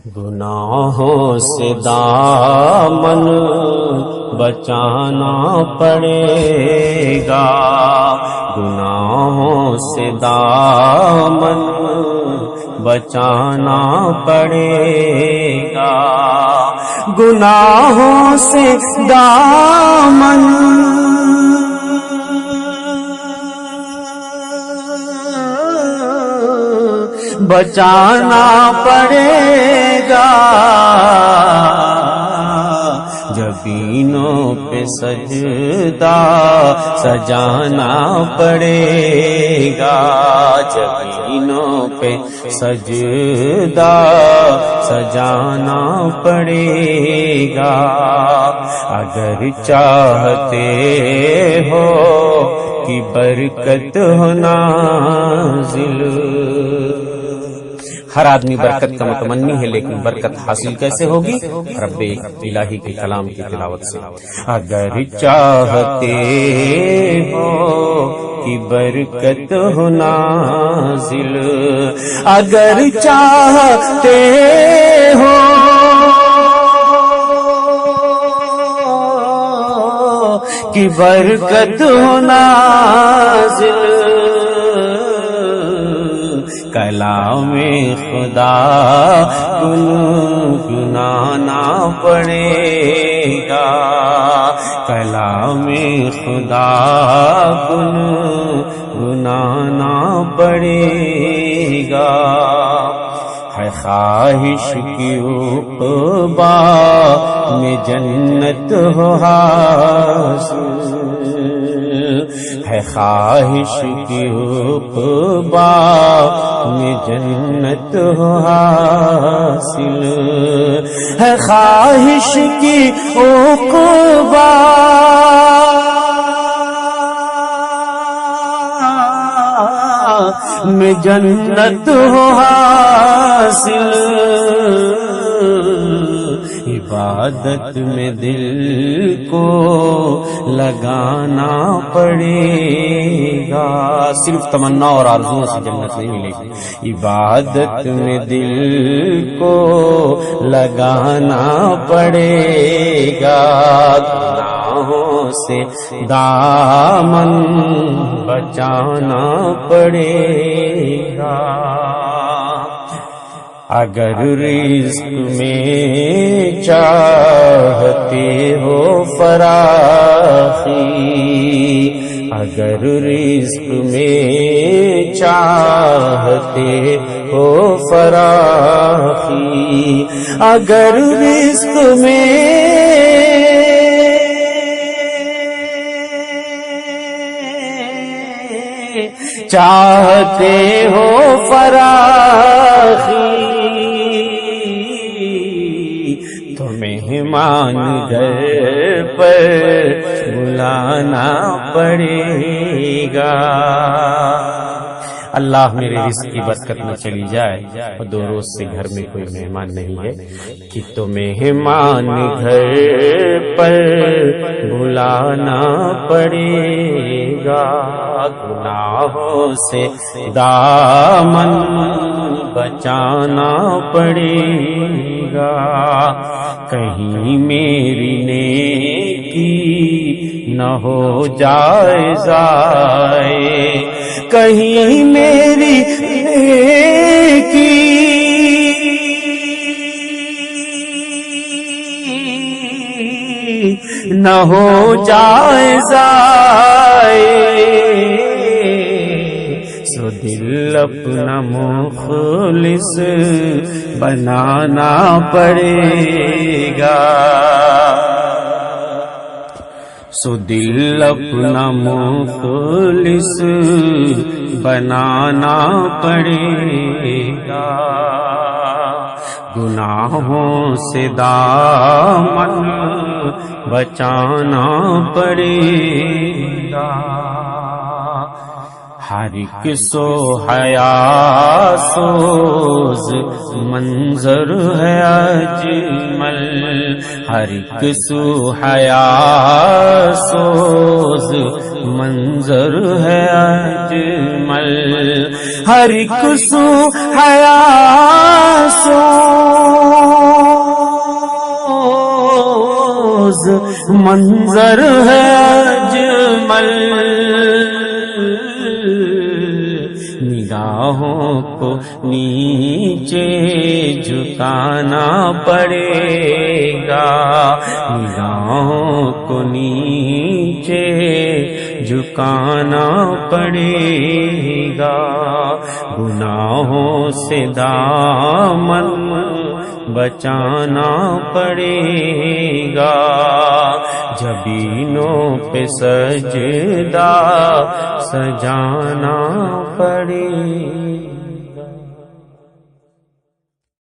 گناہوں سے دامن بچانا پڑے گا، گناہوں سے دامن بچانا پڑے گا، گناہوں سے دامن بچانا پڑے گا، جبینوں پہ سجدہ سجانا پڑے گا، جبینوں پہ سجدہ سجانا پڑے گا، اگر چاہتے ہو کہ برکت ہو نازل۔ ہر آدمی برکت کا متمنی ہے، لیکن برکت حاصل کیسے ہوگی؟ رب الہی کے کلام کی تلاوت سے۔ اگر چاہتے ہو کہ برکت ہو نازل، اگر چاہتے ہو کہ برکت ہو نازل، کلام خدا گنگنانا پڑے گا، کلام خدا گنگنانا پڑے گا، ہے خواہش کی عقبا میں جنت ہو حاصل، ہے خواہش کی عقبا میں جنت ہو حاصل، ہے خواہش کی عقبا میں جنت ہو حاصل، عبادت میں دل کو لگانا پڑے گا، صرف تمنا اور آرزوؤں سے جنت نہیں ملے گی، عبادت میں دل کو لگانا پڑے گا، گناہوں سے دامن بچانا پڑے گا، اگر رزق میں چاہتے ہو فراخی، اگر رزق میں چاہتے ہو فراخی، اگر رزق میں چاہتے ہو فراخی، تو مہمان گھر پر بلانا پڑے گا، اللہ میرے رزق کی برکت میں چلی جائے اور 2 روز سے گھر میں کوئی مہمان نہیں ہے کہ تو مہمان گھر پر بلانا پڑے گا، گناہوں سے دامن بچانا پڑے گا، کہیں میری نیکی نہ ہو جائے ضائع، کہیں میری نیکی نہ ہو جائے ضائع، سو دل اپنا مخلص بنانا پڑے گا، سو دل اپنا مخلص بنانا پڑے گا، گناہوں سے دامن بچانا پڑے گا، ہر ایک سو حیا سوز منظر ہے اجمل، ہر ایک سو حیا سوز منظر ہے اجمل، ہر ایک سو حیا سوز منظر ہے اجمل، نگاہوں کو نیچے جھکانا پڑے گا، نگاہوں کو نیچے جھکانا پڑے گا، گناہوں سے دامن بچانا پڑے گا، جبینوں پہ سجدہ سجانا پڑے گا۔